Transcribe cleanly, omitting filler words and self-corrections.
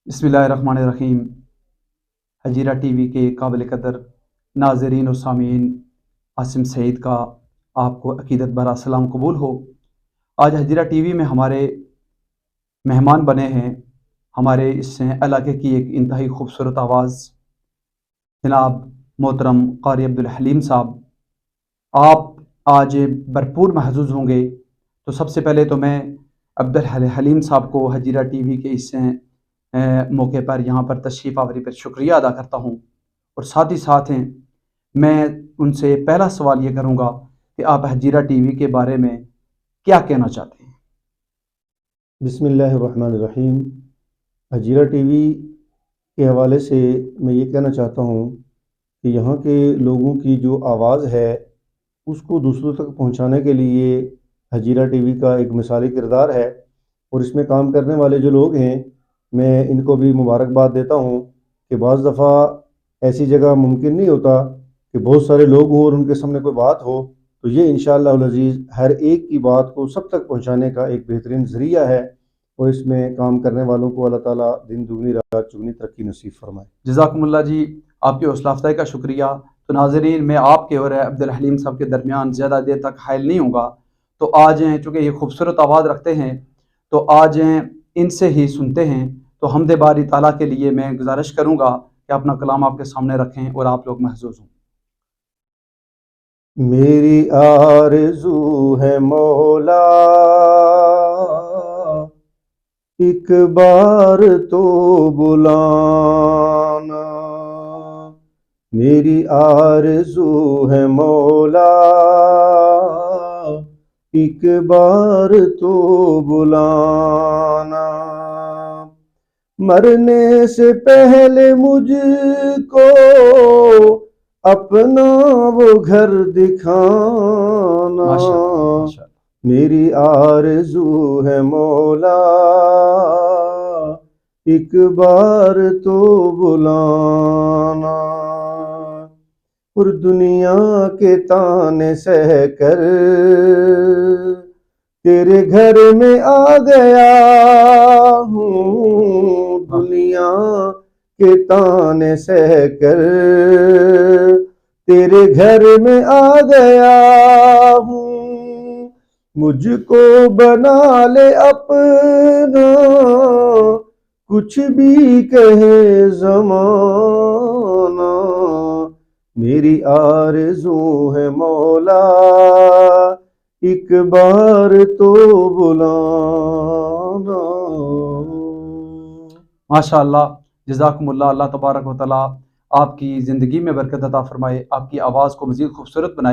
बिस्मिल्लाहिर्रहमानिर्रहीम। Hazira T V के काबिल कदर नाज़रीन और सामीन, आसिम सईद का आपको अकीदत भरा सलाम कबूल हो। आज हजीरा टी वी में हमारे मेहमान बने हैं हमारे इस इलाके की एक इंतहाई खूबसूरत आवाज़, जनाब मोहतरम क़ारी अब्दुल हलीम साहब। आप आज भरपूर महजूज होंगे। तो सबसे पहले तो मैं अब्दुल हलीम साहब को हजीरा टी वी के इस मौके पर यहाँ पर तशरीफ़ आवरी पर शुक्रिया अदा करता हूँ, और साथ ही साथ मैं उनसे पहला सवाल ये करूँगा कि आप हजीरा टी वी के बारे में क्या कहना चाहते हैं। बिस्मिल्लाहिर्रहमानिर्रहीम। हजीरा टीवी के हवाले से मैं ये कहना चाहता हूँ कि यहाँ के लोगों की जो आवाज़ है उसको दूसरों तक पहुँचाने के लिए हजीरा टीवी का एक मिसाली किरदार है, और इसमें काम करने वाले जो लोग हैं मैं इनको भी मुबारकबाद देता हूँ कि बाज़ दफ़ा ऐसी जगह मुमकिन नहीं होता कि बहुत सारे लोग हों और उनके सामने कोई बात हो, तो ये इंशाअल्लाह अज़ीज़ हर एक की बात को सब तक पहुँचाने का एक बेहतरीन ज़रिया है, और इसमें काम करने वालों को अल्लाह ताला दिन दुगनी रात चुगनी तरक्की नसीब फरमाए। जज़ाकुमुल्लाह जी, आपकी हौसला अफजाई का शुक्रिया। तो नाज़रीन, मैं आपके और अब्दुल हलीम साहब के दरमियान ज़्यादा देर तक हायल नहीं होगा। तो आज चूँकि ये खूबसूरत आवाज़ रखते हैं, तो आज इनसे ही सुनते हैं। तो हमदे बारी ताला के लिए मैं गुजारिश करूँगा कि अपना कलाम आपके सामने रखें और आप लोग महजूज हों। मेरी आरज़ू है मौला एक बार तो बुलाना, मेरी आरज़ू है मौला एक बार तो बुलाना, मरने से पहले मुझको अपना वो घर दिखाना, माशाअल्लाह। मेरी आरज़ू है मौला एक बार तो बुलाना, और दुनिया के ताने सह कर तेरे घर में आ गया हूँ, दुनिया के ताने सह कर तेरे घर में आ गया हूँ, मुझको बना ले अपना कुछ भी कहे ज़माना, मेरी आरज़ू है मौला एक बार तो बुलाना। माशाअल्लाह, जज़ाकुमुल्लाह। अल्लाह तबारक व तआला आपकी ज़िंदगी में बरकत अता फरमाए, आपकी आवाज़ को मज़ीद खूबसूरत बनाए।